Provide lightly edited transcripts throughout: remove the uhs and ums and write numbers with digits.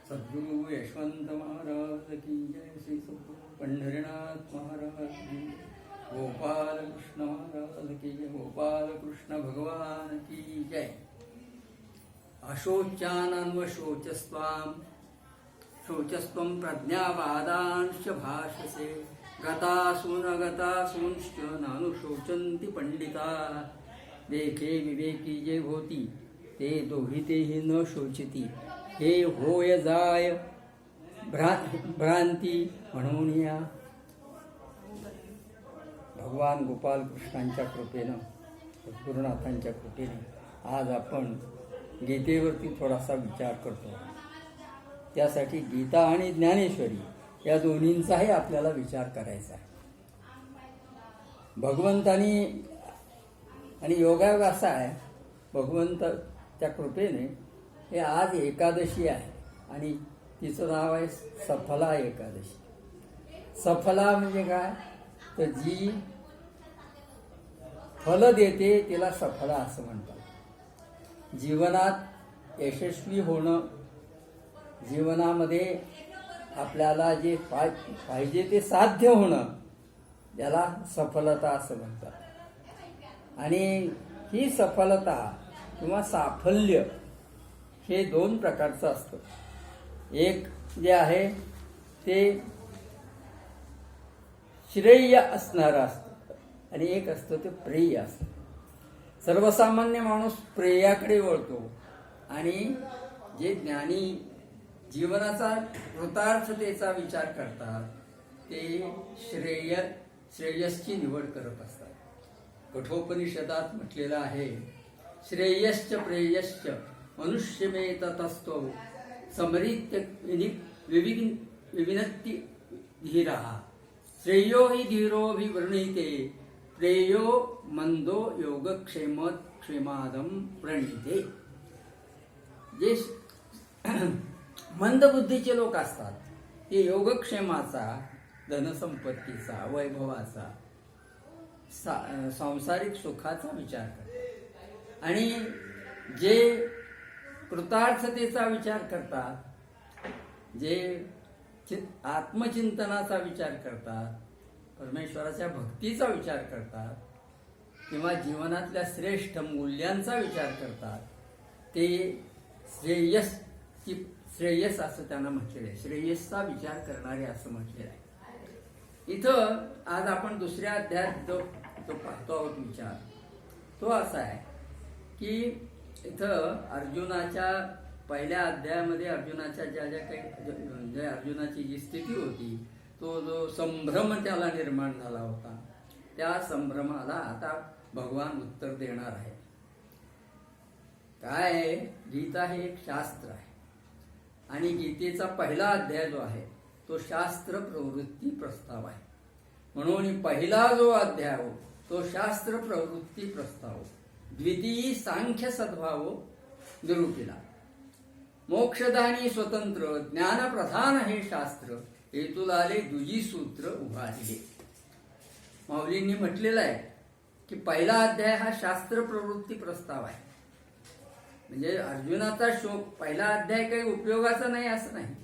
सद्गुरु यशवंत महाराज की जय. श्री सद्गुरु पंढरीनाथ महाराज की जय. गोपाल कृष्ण महाराज की जय. गोपाल कृष्ण भगवान की जय. अशोच्यानन्वशोचस्त्वां शोचस्त्वं प्रज्ञावादांश्च भाषसे गतासूनगतासूंश्च नानुशोचन्ति पंडिता. देखे विवेकी जे होती ते दोहितेही न शोचिती. हे होय जाय भ्रांती म्हणून या. भगवान गोपाल कृष्णांच्या कृपेनं गुरुनाथांच्या कृपेने आज आपण गीतेवरती थोडासा विचार करतो. त्यासाठी गीता आणि ज्ञानेश्वरी या दोन्हींचाही आपल्याला विचार करायचा आहे. भगवंतानी आणि योगायोग असा आहे, भगवंताच्या कृपेने हे आज एकादशी आहे आणि तिचं नाव आहे सफला एकादशी. सफला म्हणजे काय, तर जी फल देते तिला सफला असं म्हणतात. जीवनात यशस्वी होणं, जीवनामध्ये आपल्याला जे पाहिजे ते साध्य होणं, त्याला सफलता असं म्हणतात. आणि ही सफलता किंवा साफल्य हे दोन प्रकारचं असतं. एक जे आहे ते श्रेय असणारं असतं आणि एक असतं ते प्रेय असतं. सर्वसामान्य माणूस प्रेयाकडे वळतो आणि जे ज्ञानी जीवनाचा कृतार्थतेचा विचार करतात ते श्रेयसची निवड करत असतात. कठोपनिषदात म्हटलेलं आहे, श्रेयश्च प्रेयश्च मनुष्यमे ततस्तो समरित्य विविनत्ति धीरा. श्रेयो हि धीरोऽभिवृणीते प्रेयो मंदो योगक्षेमादं प्रणीते. जे मंदबुद्धीचे लोक असतात ते योगक्षेमाचा, धनसंपत्तीचा, वैभवाचा, सांसारिक सुखाचा विचार करतात. आणि जे कृतार्थतेचा विचार करतात, जे आत्मचिंतनाचा विचार करतात, परमेश्वराच्या भक्तीचा विचार करतात किंवा जीवनातल्या श्रेष्ठ मूल्यांचा विचार करतात, ते श्रेयस असं त्यांना म्हटलेलं आहे. श्रेयसचा विचार करणारे असं म्हटलेलं आहे. इथं आज आपण दुसऱ्या अध्यायात जो पाहतो आहोत विचार, तो असा आहे की इथं अर्जुनाच्या पहिल्या अध्यायामध्ये अर्जुनाच्या ज्या अर्जुनाची जी स्थिती होती, तो जो संभ्रम त्याला निर्माण झाला होता, त्या संभ्रमाला आता भगवान उत्तर देणार आहे. काय आहे, गीता हे एक शास्त्र आहे आणि गीतेचा पहिला अध्याय जो आहे तो शास्त्र प्रवृत्ती प्रस्ताव आहे. म्हणून पहिला जो अध्याय हो तो शास्त्र प्रवृत्ती प्रस्ताव, द्वितीय सांख्य सद्भाव निरूपिला. मोक्षदानी स्वतंत्र ज्ञानप्रधान हे शास्त्र, हेतुलाले दुजी सूत्र उभारले. माऊलींनी म्हटलेलं आहे की पहिला अध्याय हा शास्त्र प्रवृत्ती प्रस्ताव आहे. म्हणजे अर्जुनाचा शोक पहिला अध्याय काही उपयोगाचा नाही असं नाही.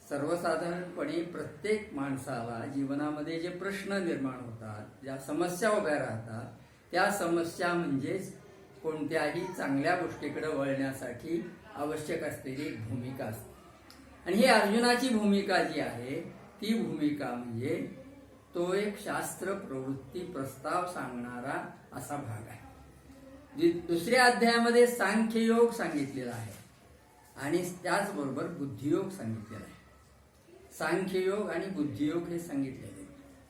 सर्वसाधारणपणे प्रत्येक माणसाला जीवनामध्ये जे प्रश्न निर्माण होतात, ज्या समस्या उभ्या राहतात, त्या समस्या म्हणजेच कोणत्याही चांगल्या गोष्टीकडे वळण्यासाठी आवश्यक असलेली एक भूमिका असते. आणि ही अर्जुनाची भूमिका जी आहे ती भूमिका म्हणजे तो एक शास्त्र प्रवृत्ती प्रस्ताव सांगणारा असा भाग आहे. दुसऱ्या अध्यायामध्ये सांख्ययोग सांगितलेला आहे आणि त्याचबरोबर बुद्धियोग सांगितलेला आहे. सांख्ययोग आणि बुद्धियोग हे सांगितलेले.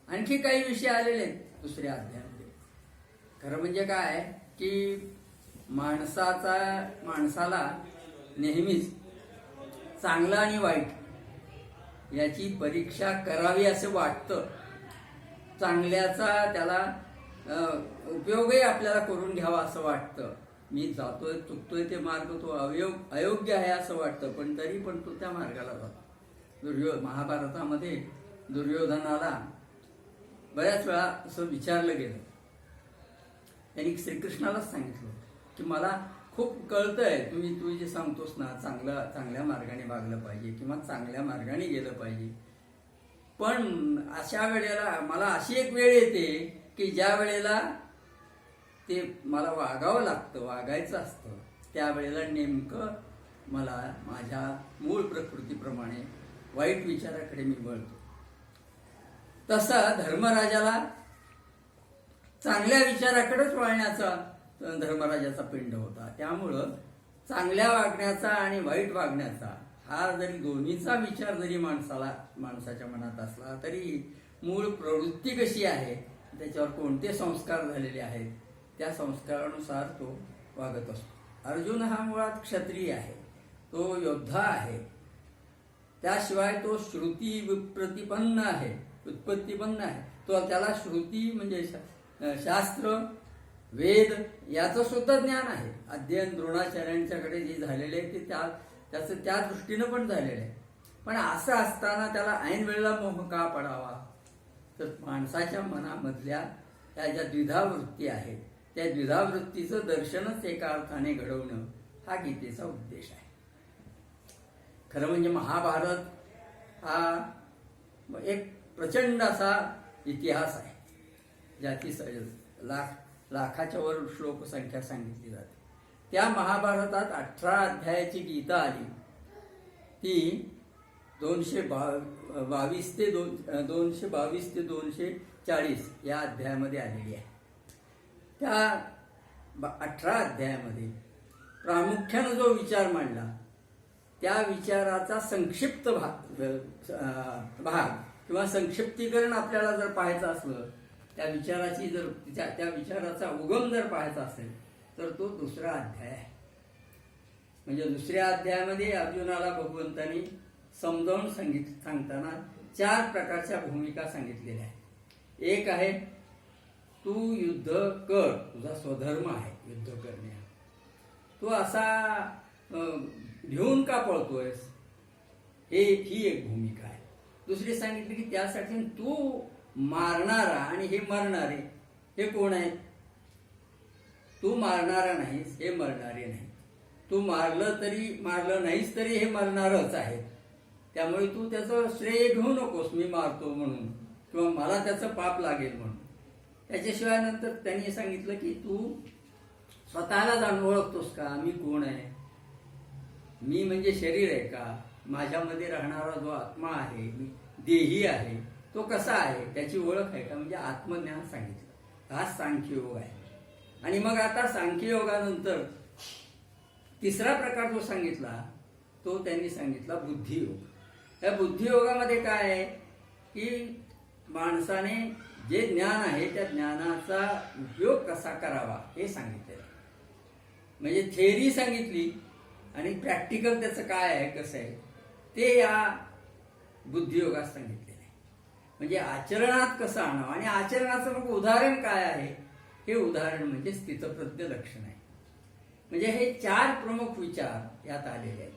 आणखी काही विषय आलेले आहेत दुसऱ्या अध्यायामध्ये. खरं म्हणजे काय की माणसाला नेहमीच चांगलं आणि वाईट याची परीक्षा करावी असं वाटतं. चांगल्याचा त्याला उपयोगही आपल्याला करून घ्यावा असं वाटतं. मी जातोय चुकतोय ते मार्ग तो अयोग्य आहे असं वाटतं, पण तरी पण तो त्या मार्गाला जातो. महाभारतामध्ये दुर्योधनाला बऱ्याच वेळा असं विचारलं गेलं, त्यांनी श्रीकृष्णालाच सांगितलं की मला खूप कळतंय, तू जे सांगतोस ना, चांगल्या मार्गाने वागलं पाहिजे किंवा चांगल्या मार्गाने गेलं पाहिजे. पण अशा वेळेला मला अशी एक वेळ येते की ज्या वेळेला ते मला वागावं लागतं, वागायचं असतं, त्यावेळेला नेमकं मला माझ्या मूळ प्रकृतीप्रमाणे वाईट विचाराकडे मी वळतो. तसा धर्मराजाला चांगल्या विचाराकडेच वळण्याचा धर्मराजाचा पिंड होता. त्यामुळं चांगल्या वागण्याचा आणि वाईट वागण्याचा हा जरी दोन्हीचा विचार जरी माणसाच्या मनात असला तरी मूळ प्रवृत्ती कशी आहे, त्याच्यावर कोणते संस्कार झालेले आहेत, त्या संस्कारानुसार तो वागत असतो. अर्जुन हा मुळात क्षत्रिय आहे, तो योद्धा आहे. त्याशिवाय तो श्रुती प्रतिपन्न आहे, उत्पत्तीपन्न आहे. त्याला श्रुती म्हणजे शास्त्र, वेद याचं सुद्धा ज्ञान आहे. अध्ययन द्रोणाचार्यांच्याकडे जे झालेले आहे ते त्याचं त्या दृष्टीनं पण झालेलं आहे. पण असं असताना त्याला ऐन वेळेला मोह का पडावा? तर माणसाच्या मनामधल्या त्या ज्या द्विधा वृत्ती आहेत, त्या द्विधा वृत्तीचं दर्शनच एका अर्थाने घडवणं हा गीतेचा उद्देश आहे. खरं म्हणजे महाभारत हा एक प्रचंड असा इतिहास आहे, ज्याची लाखाच्या वर श्लोकसंख्या सांगितली जाते. त्या महाभारतात 18 अध्यायाची गीता आली, ती 222 ते 240 या अध्यायामध्ये आलेली आहे. त्या 18 अध्यायामध्ये प्रामुख्यानं जो विचार मांडला त्या विचाराचा संक्षिप्त भाग किंवा संक्षिप्तीकरण आपल्याला जर पाहायचं असलं, त्या विचाराचा उगम जर पाहायचा असेल तर तो 2रा अध्याय आहे. म्हणजे 2ऱ्या अध्यायामध्ये अर्जुनाला भगवंतांनी समजावून सांगताना 4 प्रकारच्या भूमिका सांगितलेल्या आहेत. एक आहे तू युद्ध कर, तुझा स्वधर्म आहे युद्ध करणे, तू असा घेऊन का पळतोयस, ही एक भूमिका आहे. दुसरी सांगितली की त्यासाठी तू मारणारा आणि हे मरणारे हे कोण आहेत? तू मारणारा नाहीस, हे मरणारे नाही. तू मारलं नाहीस तरी हे मरणारच आहेत. त्यामुळे तू त्याचं श्रेय घेऊ नकोस, मी मारतो म्हणून किंवा मला त्याचं पाप लागेल म्हणून. त्याच्याशिवाय नंतर त्यांनी सांगितलं की तू स्वतःला जाणून ओळखतोस का, मी कोण आहे? मी म्हणजे शरीर आहे का? माझ्यामध्ये राहणारा जो आत्मा आहे, मी देही आहे, तो कसा आहे, त्याची ओळख आहे का? म्हणजे आत्मज्ञान सांगितलं. हा सांख्ययोग आहे. आणि मग आता सांख्ययोगानंतर 3रा प्रकार जो सांगितला तो त्यांनी सांगितला बुद्धियोग. त्या बुद्धियोगामध्ये काय आहे की माणसाने जे ज्ञान आहे त्या ज्ञानाचा उपयोग कसा करावा हे सांगितलेलं. म्हणजे थेअरी सांगितली आणि प्रॅक्टिकल त्याचं काय आहे, कसं आहे ते या बुद्धियोगात सांगितलेलं आहे. म्हणजे आचरणात कसं आणावं, आणि आचरणाचं मग उदाहरण काय आहे, हे उदाहरण म्हणजे स्थितप्रज्ञ लक्षण आहे. म्हणजे हे 4 प्रमुख विचार यात आलेले आहेत.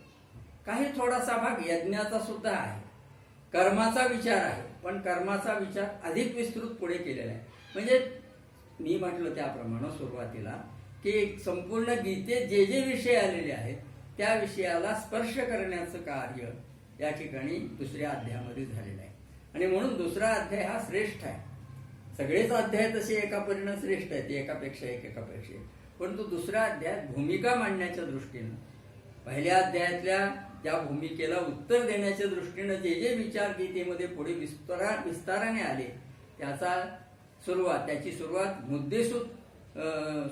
काही थोडासा भाग यज्ञाचा सुद्धा आहे, कर्माचा विचार आहे, पण कर्माचा विचार अधिक विस्तृत पुढे केलेला आहे. म्हणजे मी म्हटलं त्याप्रमाणे सुरुवातीला की संपूर्ण गीतेत जे जे विषय आलेले आहेत त्या विषयाला स्पर्श करण्याचं कार्य या ठिकाणी 2ऱ्या अध्यायामध्ये झालेलं आहे. आणि म्हणून 2रा अध्याय हा श्रेष्ठ आहे. सगळेच अध्याय तसे एका परीनं श्रेष्ठ आहेत, एकापेक्षा एक. परंतु 2रा अध्याय भूमिका मांडण्याच्या दृष्टीनं, पहिल्या अध्यायातल्या त्या भूमिकेला उत्तर देण्याच्या दृष्टीनं जे जे विचार गीतेमध्ये पुढे विस्ताराने आले त्याची सुरुवात मुद्देसूद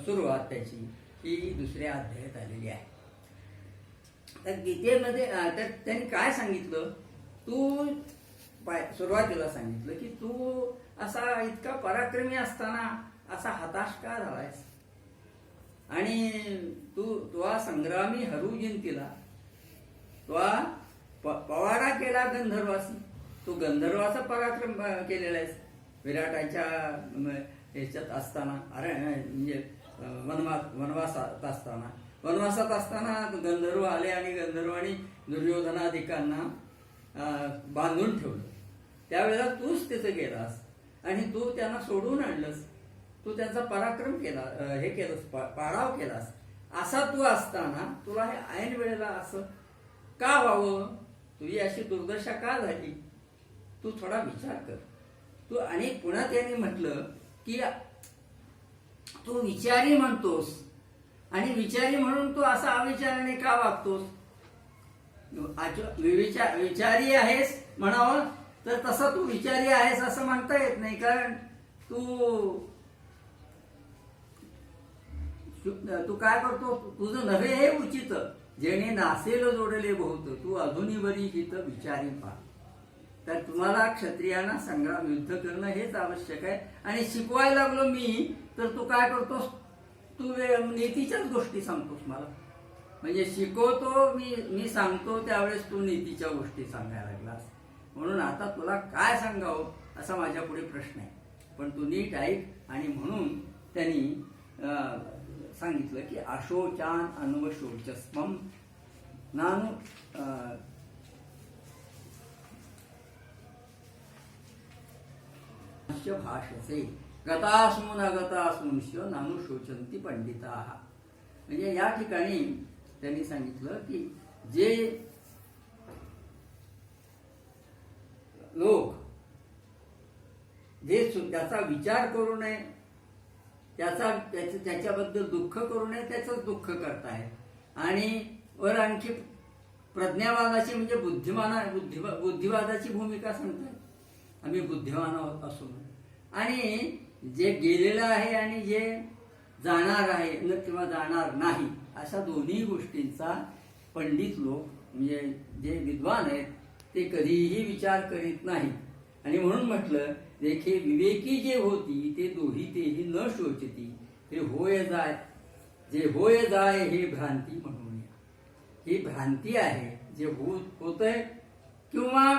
सुरुवात त्याची ही 2ऱ्या अध्यायात आलेली आहे. तर गीतेमध्ये त्यांनी काय सांगितलं, तू सुरुवातीला सांगितलं की तू असा इतका पराक्रमी असताना असा हताश का झालायस, आणि तू संग्रामी हरू जिंतीला, तू पवाडा केला गंधर्वासी, तू गंधर्वाचा पराक्रम केलेला आहेस. विराटाच्या ह्याच्यात असताना, म्हणजे वनवासात असताना गंधर्व आले आणि गंधर्वांनी दुर्योधनादिकांना बांधून ठेवलं. त्यावेळेला तूच तिथे गेलास आणि तू त्यांना सोडून आणलंस, तू त्यांचा पराक्रम केला, हे केलंस, पाडाव केलास. असा तू असताना तुला हे ऐन वेळेला असं का व्हावं, तुझी अशी दुर्दशा का झाली, तू थोडा विचार कर. तू आणि पुन्हा त्यांनी म्हटलं की तू विचारी म्हणतोस आणि विचारी म्हणून तू असा अविचाराने का वागतोस. विचारी आहेस म्हणावं तर तसा तू विचारी आहेस असं म्हणता येत नाही. कारण तू काय करतो, तुझं नव्हे हे उचित जेणे नासेल जोडले बहुत, तू अजूनही बरी हित विचारी पा. तर तुम्हाला क्षत्रियांना संग्राम युद्ध करणं हेच आवश्यक आहे. आणि शिकवायला लागलो मी तर तू काय करतोस, तू नीतीच्याच गोष्टी सांगतोस मला. म्हणजे शिकवतो मी सांगतो त्यावेळेस तू नीतीच्या गोष्टी सांगायला लागलास. म्हणून आता तुला काय सांगावं असा माझ्या पुढे प्रश्न आहे, पण तू नीट ऐक. आणि म्हणून त्यांनी सांगितलं की अशोचान अन्वशोचस्मम नानु भाषसे गतासून अगतासूंश्य नानु शोचंती पंडिता. म्हणजे या ठिकाणी त्यांनी सांगितलं की जे लोक जे त्याचा विचार करू नये, त्याच्याबद्दल दुःख करू नये, त्याचंच दुःख करतायत. आणि वर आणखी प्रज्ञावादाची म्हणजे बुद्धिवादाची भूमिका सांगतायत, आम्ही बुद्धिमान आहोत असून. आणि जे गेलेलं आहे आणि जे जाणार आहे किंवा जाणार नाही अशा दोन्ही गोष्टींचा पंडित लोक म्हणजे जे विद्वान आहेत ते कधीही विचार करीत नाहीत. आणि म्हणून म्हटलं देखे विवेकी जे होती ते दोही तेही न शोचती, हे होय जाय जे होय जाय हे भ्रांती म्हणून. ही भ्रांती आहे, जे होतंय किंवा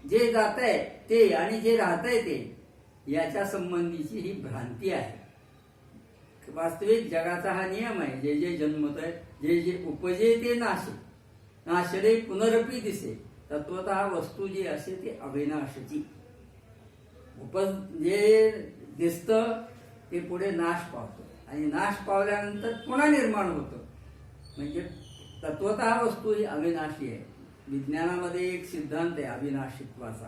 जे जात आहे ते आणि जे राहतंय ते याच्या संबंधीची ही भ्रांती आहे. वास्तविक जगाचा हा नियम आहे, जे जे जन्मत आहे जे जे उपजे ते नाशे, नाशरे पुनरपी दिसे. तत्वतः वस्तू जी असते ती अविनाशची. जे दिसतं ते पुढे नाश पावतं आणि नाश पावल्यानंतर पुन्हा निर्माण होतं. म्हणजे तत्वतः वस्तू ही अविनाशी आहे. विज्ञानामध्ये एक सिद्धांत आहे अविनाशित्वाचा.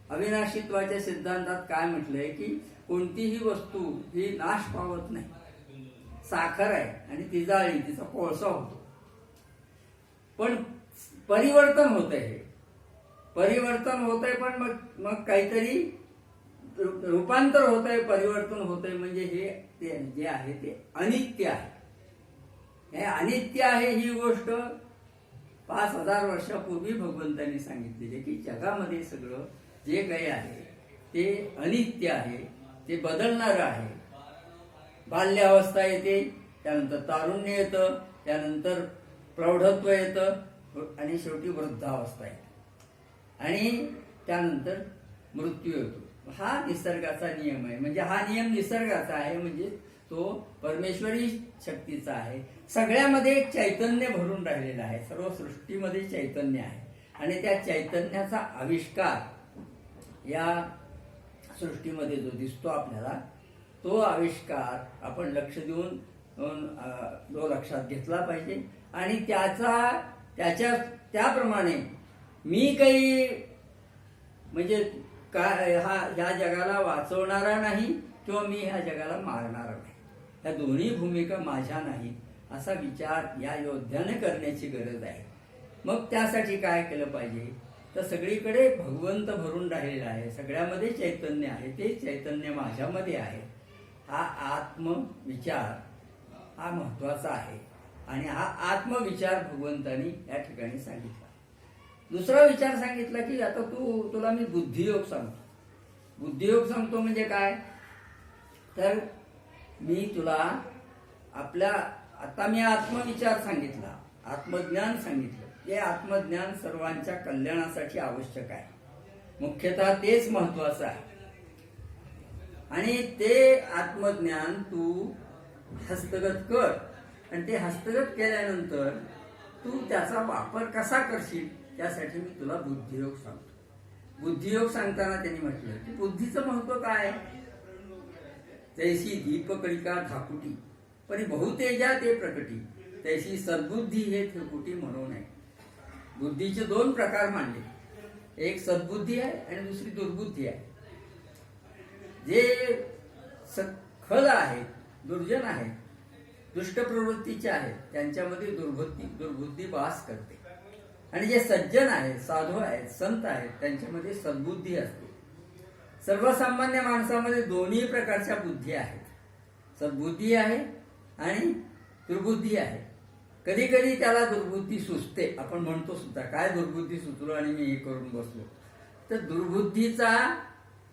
अविनाशित्वाच्या सिद्धांतात काय म्हटलंय की कोणतीही वस्तू ही नाश पावत नाही. साखर आहे आणि ती जाळी, तिचा कोळसा होतो, पण परिवर्तन होतंय. हे परिवर्तन होतंय पण मग काहीतरी रूपांतर होतंय, परिवर्तन होतंय. म्हणजे हे ते जे आहे ते अनित्य आहे. हे अनित्य आहे ही गोष्ट 5000 वर्षापूर्वी भगवंतांनी सांगितलेली की जगामध्ये सगळं जे काही आहे ते अनित्य आहे, ते बदलणारं आहे. बाल्यावस्था येते, त्यानंतर तारुण्य येतं, त्यानंतर प्रौढत्व येतं आणि शेवटी वृद्धावस्था येते आणि त्यानंतर मृत्यू येतो. हा निसर्गाचा नियम आहे. म्हणजे हा नियम निसर्गाचा आहे, म्हणजे तो परमेश्वरी शक्तीचा आहे. सगळ्यामध्ये एक चैतन्य भरून राहिलेलं आहे. सर्व सृष्टीमध्ये चैतन्य आहे आणि त्या चैतन्याचा आविष्कार या सृष्टीमध्ये जो दिसतो आपल्याला, तो आविष्कार आपण लक्ष देऊन तो लक्षात घेतला पाहिजे. आणि त्याप्रमाणे मी काही म्हणजे काय ह्या जगाला वाचवणारा नाही किंवा मी ह्या जगाला मारणारा नाही, ह्या दोन्ही भूमिका माझ्या नाही असा विचार या योद्ध्याने करण्याची गरज आहे. मग त्यासाठी काय केलं पाहिजे तर सगळीकडे भगवंत भरून राहिलेला आहे, सगळ्यामध्ये चैतन्य आहे, ते चैतन्य माझ्यामध्ये आहे. हा आत्मविचार हा महत्वाचा आहे आणि हा आत्मविचार भगवंतांनी या ठिकाणी सांगितला. दुसरा विचार सांगितला की आता तुला मी बुद्धियोग सांगतो. बुद्धियोग सांगतो म्हणजे काय तर मी तुला आता मी आत्मविचार सांगितला, आत्मज्ञान सांगितलं. हे आत्मज्ञान सर्वांच्या कल्याणासाठी आवश्यक आहे, मुख्यतः तेच महत्वाचं आहे. आणि ते आत्मज्ञान तू हस्तगत कर आणि ते हस्तगत केल्यानंतर तू त्याचा वापर कसा करशील त्यासाठी मी तुला बुद्धियोग सांगतो. बुद्धियोग सांगताना त्यांनी म्हटलं की बुद्धीचं महत्व काय, जैसी दीपकळिका धाकुटी पण बहुतेजा ते प्रकटी तैसी सद्बुद्धी हे त्रिपुटी म्हणू नये. बुद्धीचे दोन प्रकार मानले, एक सद्बुद्धी आहे आणि दुसरी दुर्बुद्धी आहे. जे खल आहेत, दुर्जन आहेत, दुष्ट प्रवृत्तीचे आहेत, त्यांच्यामध्ये दुर्बुद्धी वास करते. आणि जे सज्जन आहेत, साधू आहेत, संत आहेत, त्यांच्यामध्ये सद्बुद्धी असते. सर्वसामान्य माणसामध्ये दोन्ही प्रकारच्या बुद्धी आहेत, सद्बुद्धी आहे आणि दुर्बुद्धी आहे. कधी कधी त्याला दुर्बुद्धी सुचते, आपण म्हणतो सुद्धा काय दुर्बुद्धी सुचलो आणि मी हे करून बसलो. तर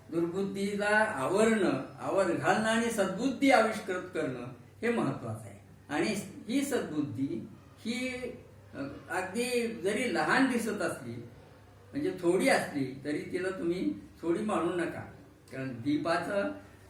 दुर्बुद्धीला आवर घालणं आणि सद्बुद्धी आविष्कृत करणं हे महत्वाचं आहे. आणि ही सद्बुद्धी ही अगदी जरी लहान दिसत असली, म्हणजे थोडी असली, तरी तिला तुम्ही थोडी मानू नका. कारण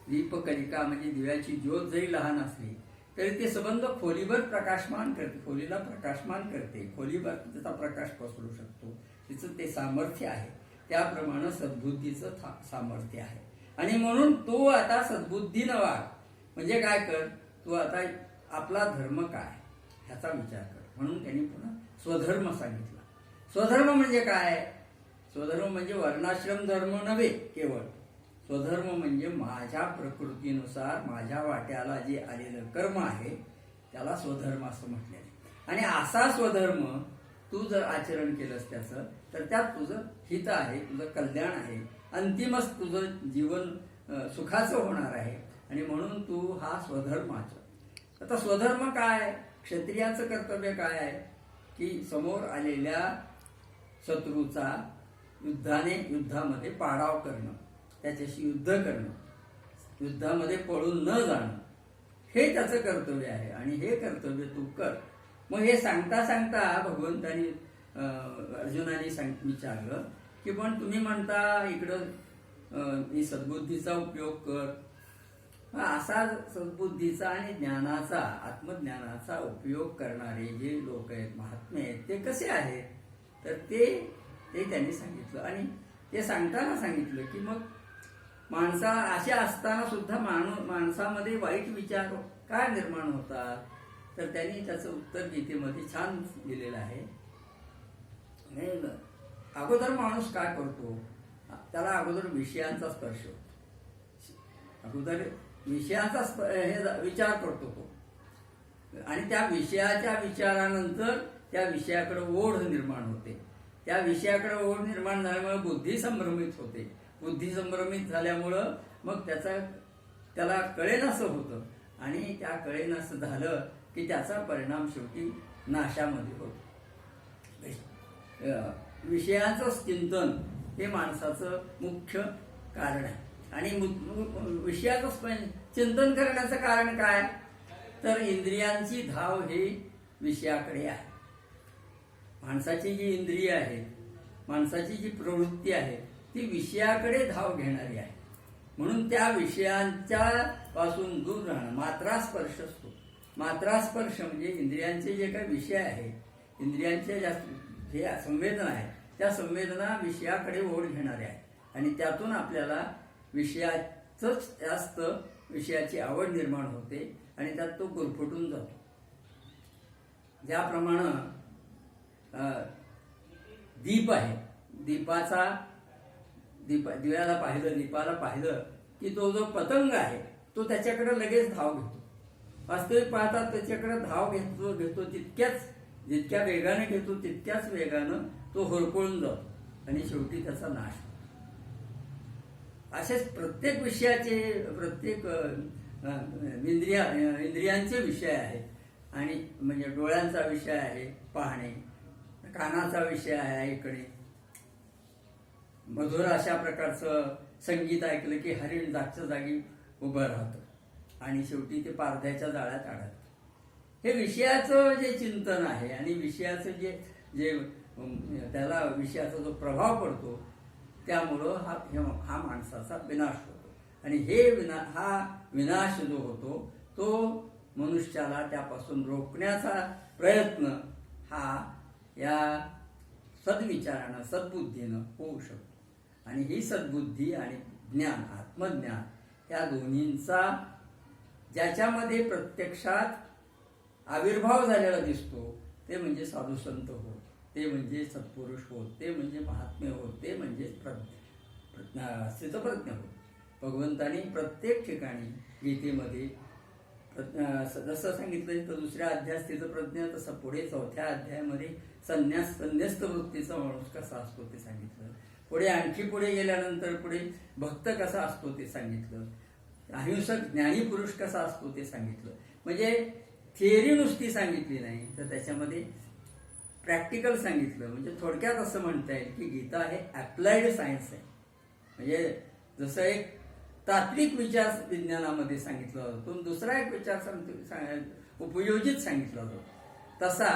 दीपकलिका म्हणजे दिव्याची ज्योत जरी लहान असली तरी ते संबंध खोलीवर प्रकाशमान करते, खोलीला प्रकाशमान करते, खोलीवर त्याचा प्रकाश पसरू शकतो. तिचं ते सामर्थ्य आहे. त्याप्रमाणे सद्बुद्धीचं सामर्थ्य आहे. आणि म्हणून तू आता सद्बुद्धीनं वाग. म्हणजे काय कर, तू आता आपला धर्म काय ह्याचा विचार कर. म्हणून त्यांनी पुन्हा स्वधर्म सांगितला. स्वधर्म म्हणजे काय? स्वधर्म म्हणजे वर्णाश्रम धर्म नव्हे केवळ. स्वधर्म म्हणजे माझ्या प्रकृतीनुसार माझ्या वाट्याला जे आलेलं कर्म आहे त्याला स्वधर्म असं म्हटलेलं आहे. आणि असा स्वधर्म तू जर आचरण केलंस त्याचं, तर त्यात तुझं हित आहे, तुझं कल्याण आहे, अंतिमच तुझं जीवन सुखाचं होणार आहे. आणि म्हणून तू हा स्वधर्म आचर. आता स्वधर्म काय? क्षत्रियाचं कर्तव्य काय आहे की समोर आलेल्या शत्रूचा युद्धामध्ये पाडाव करणं, त्याच्याशी युद्ध करणं, युद्धामध्ये पळून न जाणं, हे त्याचं कर्तव्य आहे. आणि हे कर्तव्य तू कर. मग हे सांगता सांगता भगवंतानी अर्जुनाने विचारलं की पण तुम्ही म्हणता इकडं मी सद्बुद्धीचा उपयोग कर. असा सद्बुद्धीचा आणि ज्ञानाचा, आत्मज्ञानाचा उपयोग करणारे जे लोक आहेत, महात्मे आहेत, ते कसे आहेत? तर ते त्यांनी सांगितलं. आणि ते सांगताना सांगितलं की मग अशा असताना सुद्धा माणसामध्ये वाईट विचार काय निर्माण होतात? तर त्यांनी त्याचं उत्तर गीतेमध्ये छान दिलेलं आहे. अगोदर माणूस काय करतो? त्याला अगोदर विषयांचा स्पर्श होतो, अगोदर विषयाचा विचार करतो तो. आणि त्या विषयाच्या विचारानंतर त्या विषयाकडे ओढ निर्माण होते. त्या विषयाकडे ओढ निर्माण झाल्यामुळे बुद्धी संभ्रमित होते. बुद्धी संभ्रमित झाल्यामुळं मग त्याला कळेनासं होतं. आणि त्या कळेनासं झालं की त्याचा परिणाम शेवटी नाशामध्ये होतो. विषयाचं चिंतन हे माणसाचं मुख्य कारण आहे. आणि विषयाचं चिंतन करण्याचं कारण काय? तर इंद्रियांची धाव ही विषयाकडे आहे. माणसाची जी इंद्रिय आहे, माणसाची जी प्रवृत्ती आहे, ती विषयाकडे धाव घेणारी आहे. म्हणून त्या विषयांच्या पासून दूर राहणं मात्रास्पर्श असतो. मात्रास्पर्श म्हणजे इंद्रियांचे जे काही विषय आहेत, इंद्रियांच्या जे संवेदना आहेत, त्या संवेदना विषयाकडे ओढ घेणाऱ्या आहेत. आणि त्यातून आपल्याला विषयाचंच जास्त विषयाची आवड निर्माण होते आणि त्यात तो गुरफटून जातो. ज्याप्रमाणे दीप आहे, दिव्याला पाहिलं की तो जो पतंग आहे तो त्याच्याकडे लगेच धाव घेतो. वास्तविक पाहतात त्याच्याकडे धाव घेतो जितक्या वेगाने घेतो तितक्याच वेगानं तो होरपळून जातो आणि शेवटी त्याचा नाश होतो. असेच प्रत्येक विषयाचे, प्रत्येक इंद्रियांचे विषय आहेत. आणि म्हणजे डोळ्यांचा विषय आहे पाहणे, कानाचा विषय आहे ऐकणे, मधुर अशा प्रकारचं संगीत ऐकलं की हरिण जागच्या जागी उभं राहतं आणि शेवटी ते पारध्याच्या जाळ्यात अडकतं. हे विषयाचं जे चिंतन आहे आणि विषयाचं जे त्याला विषयाचा जो प्रभाव पडतो त्यामुळं हा माणसाचा विनाश होतो. आणि हा विनाश जो होतो तो मनुष्याला त्यापासून रोखण्याचा प्रयत्न हा या सद्विचारानं, सद्बुद्धीनं होऊ शकतो. आणि ही सद्बुद्धी आणि ज्ञान, आत्मज्ञान या दोन्हींचा ज्याच्यामध्ये प्रत्यक्षात आविर्भाव झालेला दिसतो ते म्हणजे साधू संत होत, ते म्हणजे सत्पुरुष होत, ते म्हणजे महात्मे होत, ते म्हणजे स्थितप्रज्ञ होत. भगवंतानी प्रत्येक ठिकाणी गीतेमध्ये जसं सांगितलं तर दुसऱ्या अध्यायात स्थितप्रज्ञ, तसं पुढे चौथ्या अध्यायामध्ये संन्यस्त वृत्तीचा माणूस कसा असतो ते सांगितलं. पुढे आणखी पुढे गेल्यानंतर पुढे भक्त कसा असतो ते सांगितलं. अहिंसक ज्ञानी पुरुष कसा असतो ते सांगितलं. म्हणजे थिअरी नुसती सांगितली नाही तर त्याच्यामध्ये प्रॅक्टिकल सांगितलं. म्हणजे थोडक्यात असं म्हणता येईल की गीता हे अप्लाइड सायन्स आहे. म्हणजे जसं एक तात्विक विचार विज्ञानामध्ये सांगितला जातो, दुसरा एक विचार उपयोजित सांगितला जातो, तसा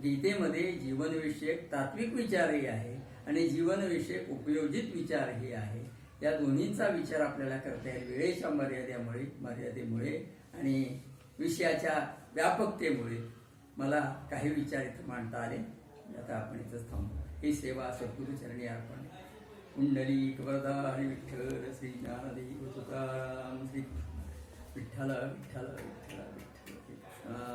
गीतेमध्ये जीवनविषयक तात्विक विचारही आहे आणि जीवनविषयक उपयोजित विचारही आहे. या दोन्हींचा विचार आपल्याला करता येईल. वेळेच्या मर्यादेमुळे आणि विषयाच्या व्यापकतेमुळे मला काही विचार इथं मांडता आले. आता आपण इथंच थांबू. ही सेवा सद्गुरुचरणी अर्पण. कुंडलिक वरदा हरी विठ्ठल श्री ज्ञानदेव तुकाराम श्री विठ्ठल विठ्ठल विठ्ठल विठ्ठल.